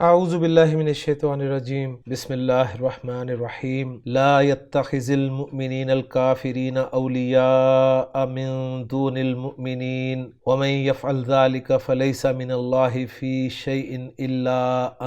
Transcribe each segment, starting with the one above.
اعوذ باللہ من الشیطان الرجیم بسم اللہ الرحمن الرحیم لا يتخذ المؤمنین الکافرین اولیاء من دون المؤمنین ومن یفعل ذلک فلیس من اللہ فی شیء الا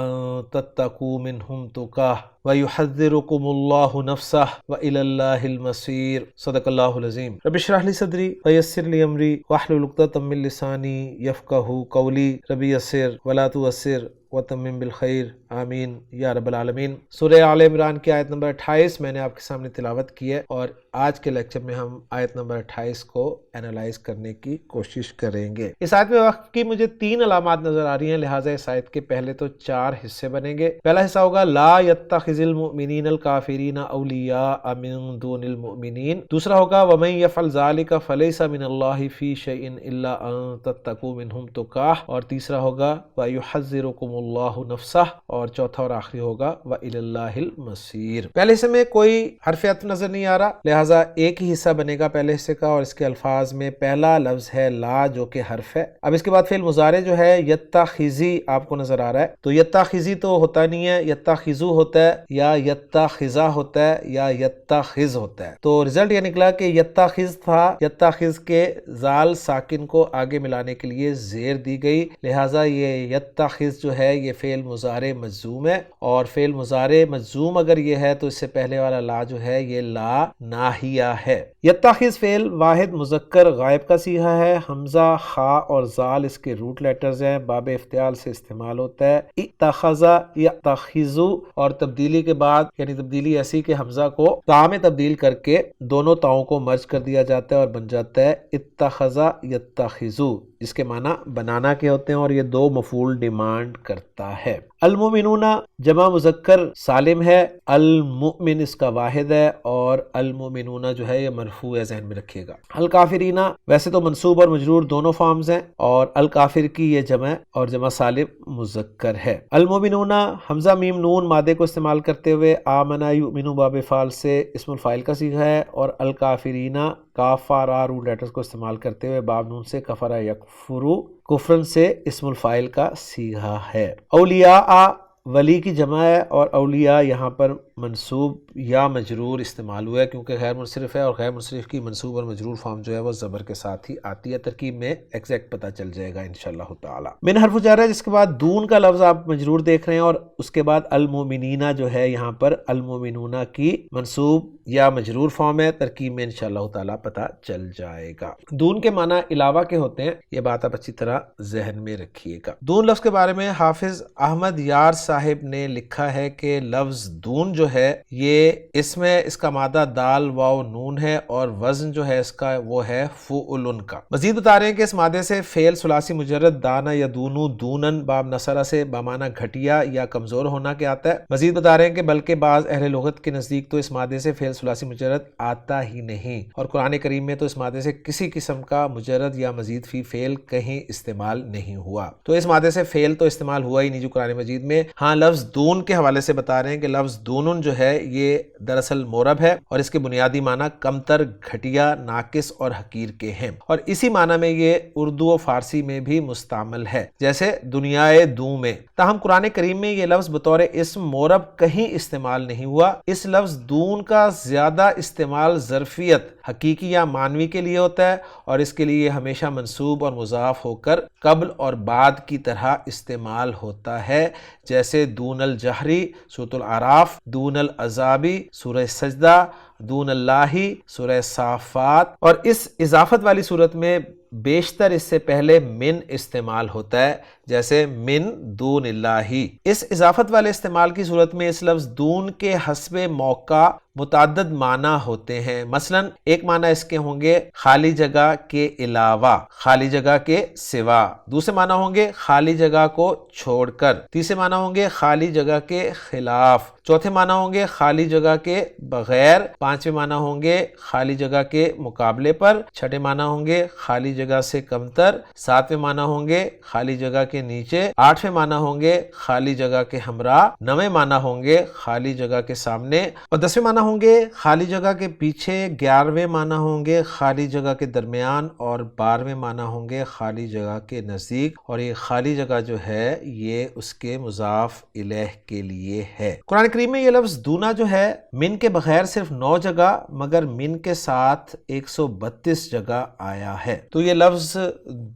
ان تتقوا منہم تقاہ وَيُحَذِّرُكُمُ اللَّهُ نَفْسَهُ وَإِلَى اللَّهِ الْمَصِيرُ صدق اللہ العظیم۔ رب اشرح لی صدری ویسر لی امری واحلل عقدۃ من لسانی یفقہوا قولی رب یسر ولا تعسر وتمم بالخیر آمین یا رب العالمین۔ سورہ آل عمران کی آیت نمبر 28 میں نے آپ کے سامنے تلاوت کی ہے، اور آج کے لیکچر میں ہم آیت نمبر 28 کو اینالائز کرنے کی کوشش کریں گے۔ اس آیت میں وقت کی مجھے 3 علامات نظر آ رہی ہیں، لہٰذا اس آیت کے پہلے تو 4 حصے بنیں گے۔ پہلا حصہ ہوگا لا يتخذ المؤمنین الکافرین اولیاء من دون المؤمنین، دوسرا ہوگا ومن یفعل ذلک فلیس من اللہ فی شیء الا ان تتقوا منہم تقاہ، اور تیسرا ہوگا ویحذرکم اللہ نفسہ، اور چوتھا اور آخری ہوگا وإلی اللہ المصیر۔ پہلے حصے میں کوئی حرف عطف نظر نہیں آ رہا، لہٰذا ایک ہی حصہ بنے گا پہلے حصے کا، اور اس کے الفاظ میں پہلا لفظ ہے لا جو کہ حرف ہے۔ اب اس کے بعد فعل مضارع جو ہے یتخذی آپ کو نظر آ رہا ہے، تو یتخذی تو ہوتا نہیں ہے، یتخذو ہوتا ہے یا یتخذا ہوتا ہے یا یتخذ ہوتا ہے، تو رزلٹ یہ نکلا کہ یتخذ تھا، یتخذ کے زال ساکن کو آگے ملانے کے لیے زیر دی گئی، لہٰذا یہ یتخذ جو ہے یہ فعل مضارع مجزوم ہے، اور فعل مضارع مجزوم اگر یہ ہے تو اس سے پہلے والا لا جو ہے یہ لا ناہیہ ہے۔ یتخذ فعل واحد مذکر غائب کا صیغہ ہے، حمزہ خا اور زال اس کے روٹ لیٹرز ہیں، باب افتعال سے استعمال ہوتا ہے۔ اتخذ یتخذ، اور تبدیلی کے بعد یعنی تبدیلی ایسی کہ حمزہ کو تا میں تبدیل کر کے دونوں تاؤں کو مرج کر دیا جاتا ہے اور بن جاتا ہے اتخذ یتخذ، جس کے معنی بنانا کے ہوتے ہیں، اور یہ 2 مفعول ڈیمانڈ کرتا ہے۔ المؤمنون جمع مذکر سالم ہے، المؤمن اس کا واحد ہے، اور المؤمنون جو ہے یہ مرفوع ہے، ذہن میں رکھیے گا۔ الکافرین ویسے تو منصوب اور مجرور دونوں فارمز ہیں، اور الکافر کی یہ جمع اور جمع سالم مذکر ہے۔ المؤمنون حمزہ میم نون مادے کو استعمال کرتے ہوئے آمنا یؤمنو باب فعل سے اسم الفاعل کا صیغہ ہے، اور الکافرین کاف را روٹ لیٹرز کو استعمال کرتے ہوئے باب نون سے کفر یکفرو کفرن سے اسم الفاعل کا صیغہ ہے۔ اولیاء ولی کی جمع ہے، اور اولیاء یہاں پر منصوب یا مجرور استعمال ہوا ہے کیونکہ غیر منصرف ہے، اور غیر منصرف کی منصوب اور مجرور فارم جو ہے وہ زبر کے ساتھ ہی آتی ہے۔ ترکیب میں ایگزیکٹ پتہ چل جائے گا انشاءاللہ تعالی۔ من حرف جر ہے، جس کے بعد دون کا لفظ آپ مجرور دیکھ رہے ہیں، اور اس کے بعد المؤمنین جو ہے یہاں پر المؤمنون کی منصوب یا مجرور فارم ہے، ترکیب میں انشاءاللہ تعالی پتہ چل جائے گا۔ دون کے معنی علاوہ کے ہوتے ہیں، یہ بات آپ اچھی طرح ذہن میں رکھیے گا۔ دون لفظ کے بارے میں حافظ احمد یار صاحب نے لکھا ہے کہ لفظ دون جو ہے یہ اس کا مادہ دال واو نون ہے، اور وزن جو ہے اس کا وہ ہے فعلن کا۔ مزید بتا رہے ہیں کہ اس مادے سے فعل ثلاثی مجرد دانا یا دونو دونن باب نصرہ سے بمعنی گھٹیا یا کمزور ہونا کے آتا ہے۔ مزید بتا رہے ہیں کہ بلکہ بعض اہل لغت کے نزدیک تو اس مادے سے فعل ثلاثی مجرد آتا ہی نہیں، اور قرآن کریم میں تو اس مادے سے کسی قسم کا مجرد یا مزید فی فعل کہیں استعمال نہیں ہوا، تو اس مادے سے فعل تو استعمال ہوا ہی نہیں جو قرآن مجید میں۔ ہاں لفظ دون کے حوالے سے بتا رہے ہیں کہ لفظ دونن جو ہے یہ دراصل مورب ہے، اور اس کے بنیادی معنی کمتر، گھٹیا، ناقص اور حقیر کے ہیں، اور اسی معنی میں یہ اردو و فارسی میں بھی مستعمل ہے، جیسے دنیائے دوں میں۔ تاہم قرآن کریم میں یہ لفظ بطور اسم مورب کہیں استعمال نہیں ہوا۔ اس لفظ دون کا زیادہ استعمال ظرفیت حقیقی یا معنوی کے لیے ہوتا ہے، اور اس کے لیے ہمیشہ منصوب اور مضاف ہو کر قبل اور بعد کی طرح استعمال ہوتا ہے، جیسے دون الجہری سورۃ الاعراف، دون العذابی سورہ سجدہ، دون اللہ سورہ صافات، اور اس اضافت والی صورت میں بیشتر اس سے پہلے من استعمال ہوتا ہے، جیسے من دون اللہ۔ اس اضافت والے استعمال کی صورت میں اس لفظ دون کے حسب موقع متعدد معنی ہوتے ہیں، مثلا ایک معنی اس کے ہوں گے خالی جگہ کے علاوہ، خالی جگہ کے سوا، دوسرے معنی ہوں گے خالی جگہ کو چھوڑ کر، تیسرے معنی ہوں گے خالی جگہ کے خلاف، چوتھے معنی ہوں گے خالی جگہ کے بغیر، پانچویں معنی ہوں گے خالی جگہ کے مقابلے پر، چھٹے معنی ہوں گے خالی جگہ سے کمتر، ساتویں معنی ہوں گے خالی جگہ کے نیچے، آٹھویں معنی ہوں گے خالی جگہ کے ہمراہ، نویں معنی ہوں گے خالی جگہ کے سامنے اور 10ویں معنی ہوں گے خالی جگہ کے پیچھے، 11ویں معنی ہوں گے خالی جگہ کے درمیان اور 12ویں معنی ہوں گے خالی جگہ کے نزدیک، اور یہ خالی جگہ جو ہے یہ اس کے مضاف الیہ کے لیے ہے۔ قرآن کریم میں یہ لفظ دونا جو ہے من کے بغیر صرف 9 جگہ مگر من کے ساتھ 132 جگہ آیا ہے۔ تو یہ لفظ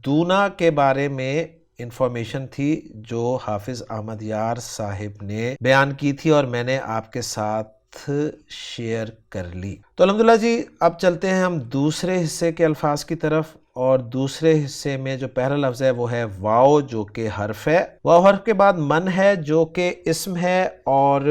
دونا کے بارے میں انفارمیشن تھی جو حافظ احمد یار صاحب نے بیان کی تھی اور میں نے آپ کے ساتھ شیئر کر لی۔ تو الحمدللہ جی اب چلتے ہیں ہم دوسرے حصے کے الفاظ کی طرف، اور دوسرے حصے میں جو پہلا لفظ ہے وہ ہے واو جو کہ حرف ہے۔ واو حرف کے بعد من ہے جو کہ اسم ہے اور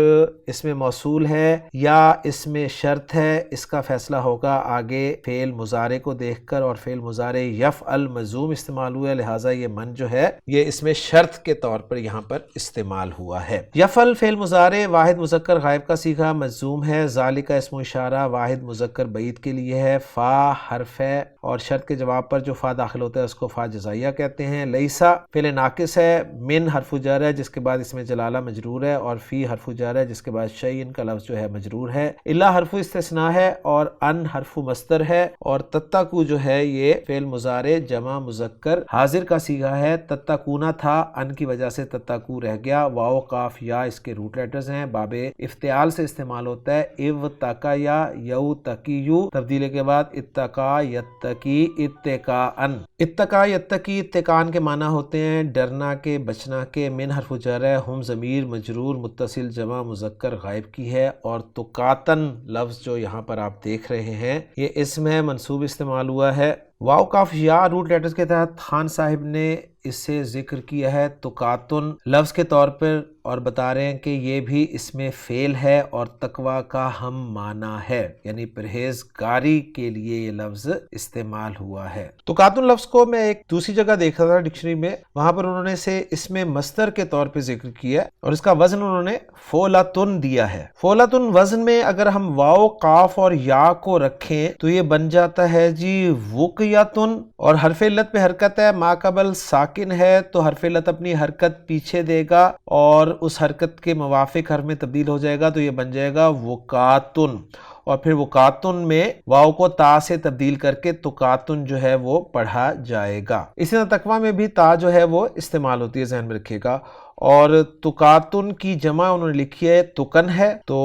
اس میں موصول ہے یا اس میں شرط ہے، اس کا فیصلہ ہوگا آگے فعل مضارع کو دیکھ کر، اور فعل مضارع یفعل مجزوم استعمال ہوا ہے، لہٰذا یہ من جو ہے یہ اس میں شرط کے طور پر یہاں پر استعمال ہوا ہے۔ یفعل فعل مضارع واحد مذکر غائب کا صیغہ مجزوم ہے، ذالک اسم اشارہ واحد مذکر بعید کے لیے ہے، فا حرف ہے اور شرط کے جواب پر جو فا داخل ہوتا ہے اس کو فا جزائیہ کہتے ہیں۔ لیسا فعل ناقص ہے، من حرف جر ہے جس کے بعد اس میں جلالہ مجرور ہے، اور فی حرف جر ہے جس کے بعد شیء کا لفظ جو ہے مجرور ہے۔ الا حرف استثناء ہے اور ان حرف مصدر ہے، اور تتقو جو ہے یہ فعل مضارع جمع مذکر حاضر کا صیغہ ہے۔ تتقونا تھا، ان کی وجہ سے تتقو رہ گیا، واو قاف یا اس کے روٹ لیٹرز ہیں، باب افتعال سے استعمال ہوتا ہے۔ او تقا یا یو تقیو تبدیلی کے بعد اتقا یتقی اتقاءن، اتقا یتقی اتقان کے معنی ہوتے ہیں ڈرنا کے، بچنا کے۔ من حرف جر ہے، ہم ضمیر مجرور متصل جمع مذکر غائب کی ہے، اور تقاتن لفظ جو یہاں پر آپ دیکھ رہے ہیں یہ اسم ہے منصوب استعمال ہوا ہے۔ واو کاف یا روٹ لیٹرز کے تحت خان صاحب نے اس سے ذکر کیا ہے تقاتن لفظ کے طور پر، اور بتا رہے ہیں کہ یہ بھی اس میں فعل ہے اور تقوی کا ہم معنی ہے، یعنی پرہیزگاری کے لیے یہ لفظ استعمال ہوا ہے۔ تقاتن لفظ کو میں ایک دوسری جگہ دیکھا تھا ڈکشنری میں، وہاں پر انہوں نے اسے اس میں مصدر کے طور پہ ذکر کیا اور اس کا وزن انہوں نے فولتن دیا ہے۔ فولتن وزن میں اگر ہم واو قاف اور یا کو رکھیں تو یہ بن جاتا ہے جی وقیتن، اور حرف علت پہ حرکت ہے، ما قبل ساکن ہے تو حرف علت اپنی حرکت پیچھے دے گا اور اس حرکت کے موافق حرف میں تبدیل ہو جائے گا، تو یہ بن جائے گا وقاتن، اور پھر وقاتن میں واو کو تا سے تبدیل کر کے تقاتن جو ہے وہ پڑھا جائے گا۔ اسی طرح تقوی میں بھی تا جو ہے وہ استعمال ہوتی ہے، ذہن میں رکھیے گا، اور تقاتن کی جمع انہوں نے لکھی ہے تقن ہے۔ تو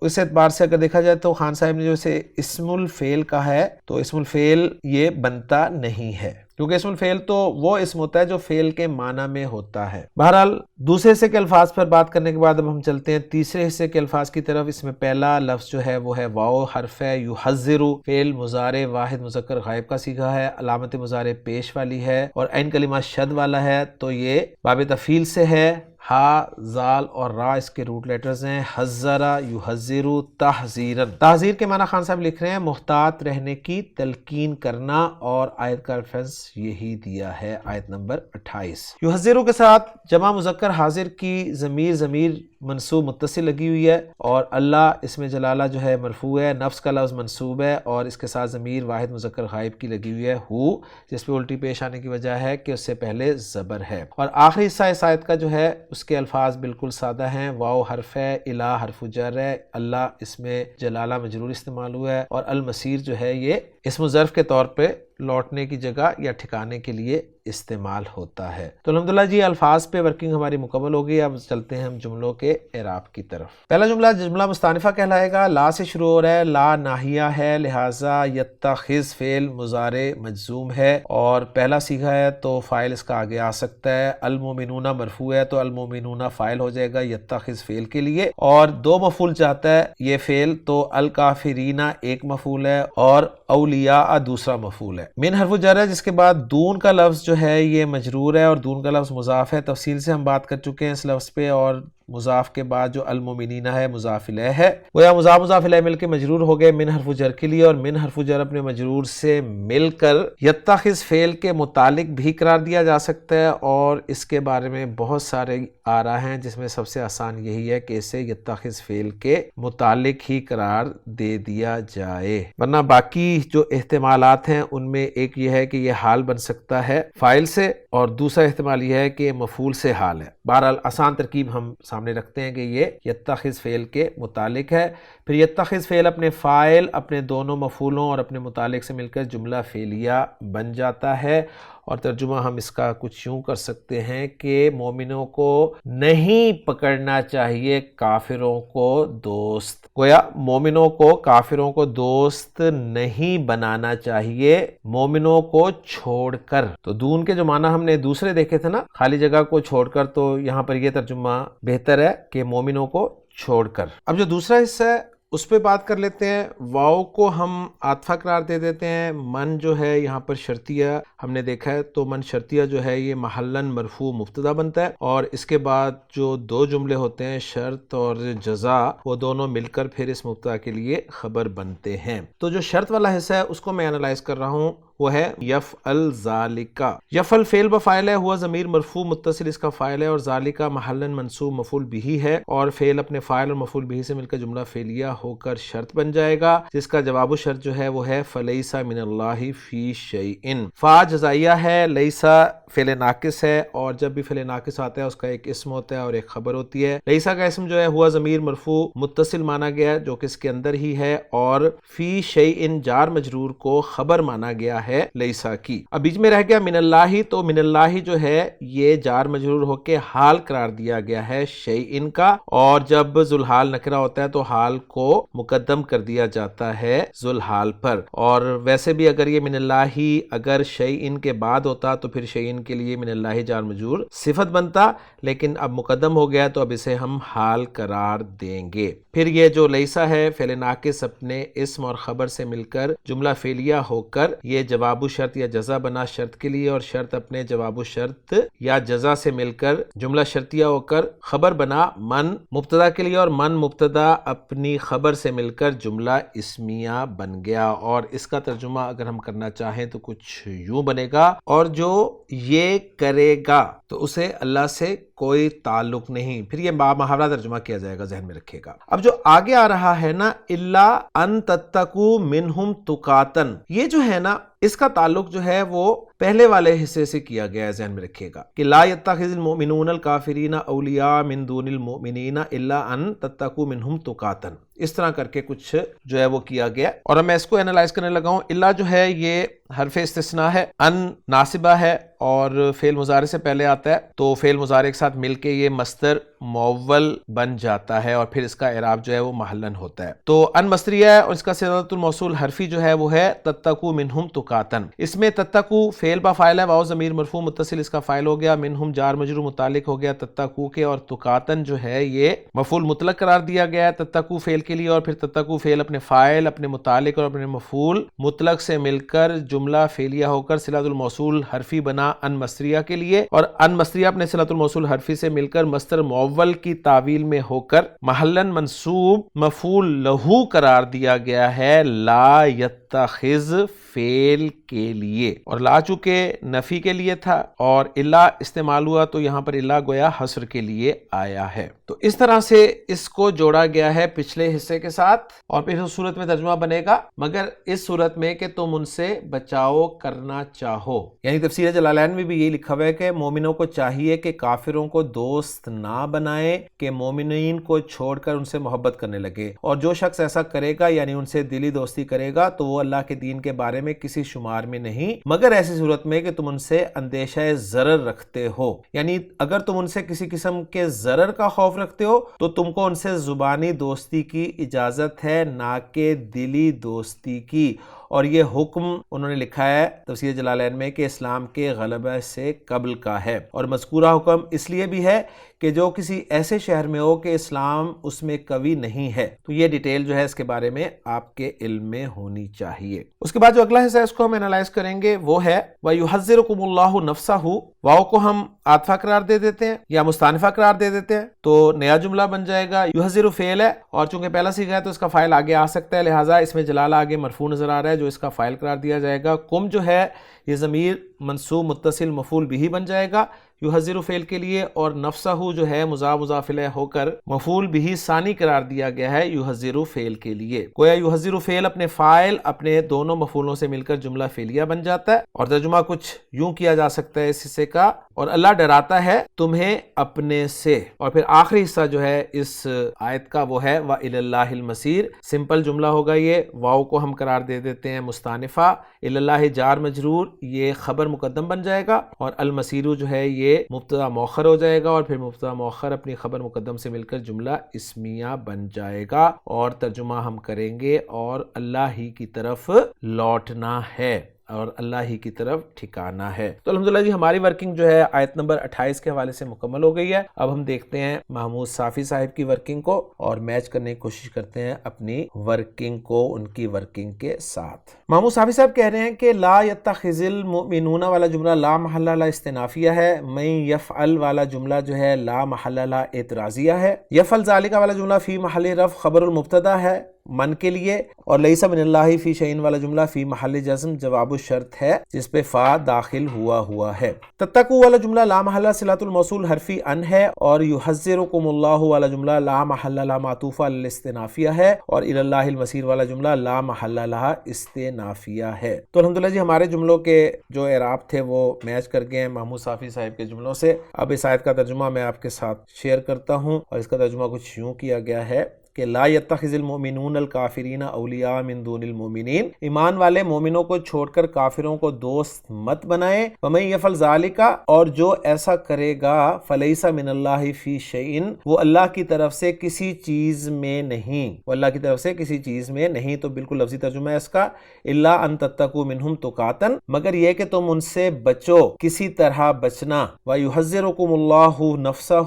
اس اعتبار سے اگر دیکھا جائے تو خان صاحب نے جو اسے اسم الفعل کہا ہے تو اسم الفعل یہ بنتا نہیں ہے، کیونکہ اسم الفعل تو وہ اسم ہوتا ہے جو فعل کے معنی میں ہوتا ہے۔ بہرحال دوسرے حصے کے الفاظ پر بات کرنے کے بعد اب ہم چلتے ہیں تیسرے حصے کے الفاظ کی طرف۔ اس میں پہلا لفظ جو ہے وہ ہے واو حرف ہے، یحذر فعل مضارع واحد مذکر غائب کا صیغہ ہے، علامت مضارع پیش والی ہے اور عین کلمہ شد والا ہے، تو یہ باب تفعیل سے ہے۔ ہا، زال اور را اس کے روٹ لیٹرز ہیں، حذرا یحذر تحذیرن۔ تحذیر کے معنی خان صاحب لکھ رہے ہیں محتاط رہنے کی تلقین کرنا، اور آیت کا ریفرنس یہی دیا ہے، آیت نمبر 28۔ یحذر کے ساتھ جمع مذکر حاضر کی ضمیر منصوب متصل لگی ہوئی ہے، اور اللہ اس میں جلالہ جو ہے مرفوع ہے، نفس کا لفظ منصوب ہے اور اس کے ساتھ ضمیر واحد مذکر غائب کی لگی ہوئی ہے، ہو جس پہ الٹی پیش آنے کی وجہ ہے کہ اس سے پہلے زبر ہے۔ اور آخری حصہ اس آیت کا جو ہے اس کے الفاظ بالکل سادہ ہیں، واو حرف ہے، الہ حرف جر ہے، اللہ اس میں جلالہ مجرور استعمال ہوا ہے، اور المصیر جو ہے یہ اسم ظرف کے طور پہ لوٹنے کی جگہ یا ٹھکانے کے لیے استعمال ہوتا ہے۔ تو الحمدللہ جی الفاظ پہ ورکنگ ہماری مکمل ہو گئی، اب چلتے ہیں ہم جملوں کے اعراب کی طرف۔ پہلا جملہ مستانفہ کہلائے گا، لا سے شروع ہو رہا ہے، لا ناہیہ ہے، لہٰذا یتخذ فعل مضارع مجزوم ہے اور پہلا صیغہ ہے تو فاعل اس کا آگے آ سکتا ہے۔ المومنون مرفوع ہے تو المومنون فاعل ہو جائے گا یتخذ فعل کے لیے، اور دو مفعول چاہتا ہے یہ فعل تو الکافرین ایک مفعول ہے اور اولیاء دوسرا مفعول ہے۔ من حرف جر ہے جس کے بعد دون کا لفظ جو ہے یہ مجرور ہے اور دون کا لفظ مضاف ہے، تفصیل سے ہم بات کر چکے ہیں اس لفظ پہ، اور مضاف کے بعد جو المؤمنین ہے مضاف الیہ ہے، گویا مضاف الیہ مل کے مجرور ہو گئے من حرف جر کے لیے، اور من حرف جر اپنے مجرور سے مل کر یتخذ فعل کے متعلق بھی قرار دیا جا سکتا ہے، اور اس کے بارے میں بہت سارے آراء ہیں جس میں سب سے آسان یہی ہے کہ اسے یتخذ فعل کے متعلق ہی قرار دے دیا جائے، ورنہ باقی جو احتمالات ہیں ان میں ایک یہ ہے کہ یہ حال بن سکتا ہے فاعل سے، اور دوسرا احتمال یہ ہے کہ مفعول سے حال ہے۔ بہرحال آسان ترکیب ہم سامنے رکھتے ہیں کہ یہ یتخذ فعل کے متعلق ہے۔ پھر یتخذ فعل اپنے فاعل، اپنے دونوں مفعولوں اور اپنے متعلق سے مل کر جملہ فعلیہ بن جاتا ہے، اور ترجمہ ہم اس کا کچھ یوں کر سکتے ہیں کہ مومنوں کو نہیں پکڑنا چاہیے کافروں کو دوست، گویا مومنوں کو کافروں کو دوست نہیں بنانا چاہیے مومنوں کو چھوڑ کر۔ تو دون کے جو معنی ہم نے دوسرے دیکھے تھے نا، خالی جگہ کو چھوڑ کر، تو یہاں پر یہ ترجمہ بہتر ہے کہ مومنوں کو چھوڑ کر۔ اب جو دوسرا حصہ ہے اس پہ بات کر لیتے ہیں۔ واو کو ہم عاطفہ قرار دے دیتے ہیں، من جو ہے یہاں پر شرطیہ ہم نے دیکھا ہے، تو من شرطیہ جو ہے یہ محلاً مرفوع مبتدا بنتا ہے، اور اس کے بعد جو دو جملے ہوتے ہیں شرط اور جزا، وہ دونوں مل کر پھر اس مبتدا کے لیے خبر بنتے ہیں۔ تو جو شرط والا حصہ ہے اس کو میں انالائز کر رہا ہوں، وہ ہے یفعل ذالکا۔ یفعل فعل بفاعل ہے، ہوا ضمیر مرفوع متصل اس کا فاعل ہے، اور ذالکا محلاً منصوب مفعول بہ ہے، اور فعل اپنے فاعل اور مفعول بہ سے مل کر جملہ فعلیہ ہو کر شرط بن جائے گا، جس کا جواب الشرط جو ہے وہ ہے فلیس من اللہ فی شیء۔ فا جزائیہ ہے، لیسا فعل ناقص ہے، اور جب بھی فعل ناقص آتا ہے اس کا ایک اسم ہوتا ہے اور ایک خبر ہوتی ہے۔ لیسا کا اسم جو ہے ہوا ضمیر مرفوع متصل مانا گیا ہے جو کہ اس کے اندر ہی ہے، اور فی شیء جار مجرور کو خبر مانا گیا ہے لیسا کی۔ اب بیچ میں رہ گیا من اللہ، تو من اللہ جو ہے یہ جار مجرور ہو کے حال قرار دیا گیا ہے شیء کا، اور جب ذوالحال نکرہ ہوتا ہے تو حال کو مقدم کر دیا جاتا ہے ذوالحال پر، اور ویسے بھی اگر یہ من اللہ اگر شیء کے بعد ہوتا تو پھر شیء کے لیے من اللہ جار مجرور صفت بنتا، لیکن اب مقدم ہو گیا تو اب اسے ہم حال قرار دیں گے۔ پھر یہ جو لیسا ہے فعل ناقص اپنے اسم اور خبر سے مل کر جملہ فعلیہ ہو کر یہ جواب شرط یا جزا بنا شرط کے لیے، اور شرط اپنے جواب شرط یا جزا سے مل کر جملہ شرطیہ ہو کر خبر بنا من مبتدا کے لیے، اور من مبتدا اپنی خبر سے مل کر جملہ اسمیہ بن گیا۔ اور اس کا ترجمہ اگر ہم کرنا چاہیں تو کچھ یوں بنے گا، اور جو یہ کرے گا تو اسے اللہ سے کوئی تعلق نہیں۔ پھر یہ محاورہ ترجمہ کیا جائے گا، ذہن میں رکھے گا۔ اب جو آگے آ رہا ہے نا الا ان تتقوا منہم تقاتن، یہ جو ہے نا اس کا تعلق جو ہے وہ پہلے والے حصے سے کیا گیا ہے، ذہن میں رکھیے گا کہ لا يتخذ المؤمنون الکافرین اولیاء من دون المؤمنین الا ان تتقوا منہم تقاتن، اس طرح کر کے کچھ جو ہے وہ کیا گیا۔ اور اب میں اس کو انالائز کرنے لگا ہوں۔ الا جو ہے یہ حرف استثناء ہے، ان ناصبہ ہے اور فعل مضارع سے پہلے آتا ہے، تو فعل مضارع کے ساتھ مل کے یہ مصدر معول بن جاتا ہے، اور پھر اس کا اعراب جو ہے وہ محلاً ہوتا ہے۔ تو ان مصدریہ ہے، اور اس کا صیغۃ الموصول حرفی جو ہے وہ ہے تتقوا منہم تقاتن۔ اس میں تتقوا فعل با فاعل ہے، واو ضمیر مرفوع متصل اس کا فاعل ہو گیا، منہم جار مجرور متعلق ہو گیا تتقوا کے، اور تقاتن جو ہے یہ مفعول مطلق قرار دیا گیا ہے تتقوا فعل کے لیے، اور پھر تتقوا فعل اپنے فاعل اپنے متعلق اور اپنے مفعول مطلق سے مل کر جملہ فعلیہ ہو کر صلۃ الموصول حرفی بنا ان مصدریہ کے لیے، اور ان مصدریہ اپنے صلۃ الموصول حرفی سے مل کر مصدر معول کی تعویل میں ہو کر محلاً منصوب مفعول لہو قرار دیا گیا ہے لا یتخذ فعل کے لیے، اور لا چونکہ نفی کے لیے تھا اور الا استعمال ہوا تو یہاں پر الا گویا حصر کے لیے آیا ہے۔ تو اس طرح سے اس کو جوڑا گیا ہے پچھلے حصے کے ساتھ، اور پھر اس صورت میں ترجمہ بنے گا مگر اس صورت میں کہ تم ان سے بچاؤ کرنا چاہو، یعنی تفسیر جلالین میں بھی یہی لکھا ہوا ہے کہ مومنوں کو چاہیے کہ کافروں کو دوست نہ بنائے، کہ مومنین کو چھوڑ کر ان سے محبت کرنے لگے، اور جو شخص ایسا کرے گا یعنی ان سے دلی دوستی کرے گا تو وہ اللہ کے دین کے بارے میں کسی شمار میں نہیں، مگر ایسی صورت میں کہ تم ان سے اندیشہ ضرر رکھتے ہو، یعنی اگر تم ان سے کسی قسم کے ضرر کا خوف رکھتے ہو تو تم کو ان سے زبانی دوستی کی اجازت ہے، نہ کہ دلی دوستی کی، اور یہ حکم انہوں نے لکھا ہے تفسیر جلالین میں کہ اسلام کے غلبہ سے قبل کا ہے، اور مذکورہ حکم اس لیے بھی ہے کہ جو کسی ایسے شہر میں ہو کہ اسلام اس میں قوی نہیں ہے، تو یہ ڈیٹیل جو ہے اس کے بارے میں آپ کے علم میں ہونی چاہیے۔ اس کے بعد جو اگلا حصہ ہے اس کو ہم انالائز کریں گے، وہ ہے وَيُحَذِّرُكُمُ اللَّهُ نَفْسَهُ۔ واو کو ہم عاطفہ قرار دے دیتے ہیں یا مستانفہ قرار دے دیتے ہیں تو نیا جملہ بن جائے گا۔ یحذر فعل ہے اور چونکہ پہلا صیغہ ہے تو اس کا فاعل آگے آ سکتا ہے، لہٰذا اس میں جلالہ آگے مرفوع نظر آ رہا ہے جو اس کا فاعل قرار دیا جائے گا۔ کم جو ہے یہ ضمیر منصوب متصل مفعول بھی بن جائے گا یحذر فعل کے لیے، اور نفسہ جو ہے مضاف مضاف الیہ ہو کر مفعول بھی ثانی قرار دیا گیا ہے یحذر فعل کے لیے۔ گویا یحذر فعل اپنے فاعل اپنے دونوں مفعولوں سے مل کر جملہ فعلیہ بن جاتا ہے، اور ترجمہ کچھ یوں کیا جا سکتا ہے اس حصے کا، اور اللہ ڈراتا ہے تمہیں اپنے سے۔ اور پھر آخری حصہ جو ہے اس آیت کا وہ ہے وَإِلَى اللَّهِ الْمَصِيرُ، سمپل جملہ ہوگا یہ، واو کو ہم قرار دے دیتے ہیں مستانفہ، الی اللہ جار مجرور، یہ خبر مقدم بن جائے گا، اور المصیر جو ہے یہ مبتدا مؤخر ہو جائے گا، اور پھر مبتدا مؤخر اپنی خبر مقدم سے مل کر جملہ اسمیہ بن جائے گا، اور ترجمہ ہم کریں گے اور اللہ ہی کی طرف لوٹنا ہے اور اللہ ہی کی طرف ٹھکانا ہے۔ تو الحمدللہ جی ہماری ورکنگ جو ہے آیت نمبر 28 کے حوالے سے مکمل ہو گئی ہے۔ اب ہم دیکھتے ہیں محمود صافی صاحب کی ورکنگ کو اور میچ کرنے کی کوشش کرتے ہیں اپنی ورکنگ کو ان کی ورکنگ کے ساتھ۔ محمود صافی صاحب کہہ رہے ہیں کہ لا یتخذ المؤمنون والا جملہ لا محل لا استنافیہ ہے، من یفعل والا جملہ جو ہے لا محل لا اعتراضیہ ہے، یفعل ذالک والا جملہ فی محل رفع خبر المبتدا ہے من کے لیے، اور لیس من اللہ فی شیء والا جملہ فی محل جزم جواب الشرط ہے جس پہ فا داخل ہوا ہے۔ تتقوا والا جملہ لا محلہ صلۃ الموصول حرفی ان ہے، اور یحذرکم اللہ والا جملہ لا محل لا معطوف علی الاستنافیہ ہے، اور الی اللہ المصیر والا جملہ لا محل لہا استنافیہ ہے۔ تو الحمدللہ جی ہمارے جملوں کے جو اعراب تھے وہ میچ کر گئے ہیں محمود صافی صاحب کے جملوں سے۔ اب اس آیت کا ترجمہ میں آپ کے ساتھ شیئر کرتا ہوں، اور اس کا ترجمہ کچھ یوں کیا گیا ہے کہ لا یتخذ المؤمنون الکافرین اولیاء من دون المؤمنین، ایمان والے مومنوں کو چھوڑ کر کافروں کو دوست مت بنائیں، ومن یفعل ذالک، اور جو ایسا کرے گا فلیس من اللہ فی شیء، وہ اللہ کی طرف سے کسی چیز میں نہیں، وہ اللہ کی طرف سے کسی چیز میں نہیں۔ تو بالکل لفظی ترجمہ ہے اس کا الا ان تتقوا منہم تقاتا، مگر یہ کہ تم ان سے بچو کسی طرح بچنا، ویحذرکم اللہ نفسہ،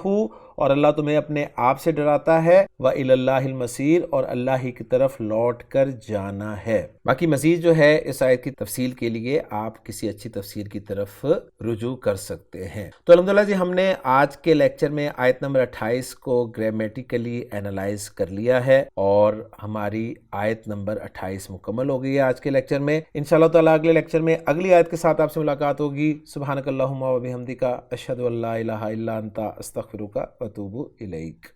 اور اللہ تمہیں اپنے آپ سے ڈراتا ہے، وَإِلَى اللَّهِ الْمَصِيرُ، اور اللہ ہی کی طرف لوٹ کر جانا ہے۔ باقی مزید جو ہے اس آیت کی تفصیل کے لیے آپ کسی اچھی تفسیر کی طرف رجوع کر سکتے ہیں۔ تو الحمدللہ جی ہم نے آج کے لیکچر میں آیت نمبر 28 کو گرامیٹیکلی اینالائز کر لیا ہے، اور ہماری آیت نمبر 28 مکمل ہو گئی ہے آج کے لیکچر میں۔ انشاءاللہ تعالیٰ اگلے لیکچر میں اگلی آیت کے ساتھ آپ سے ملاقات ہوگی۔ سبحانک اللہم و بحمدک، اشہد ان لا الہ الا انت، استغفرک واتوب الیک۔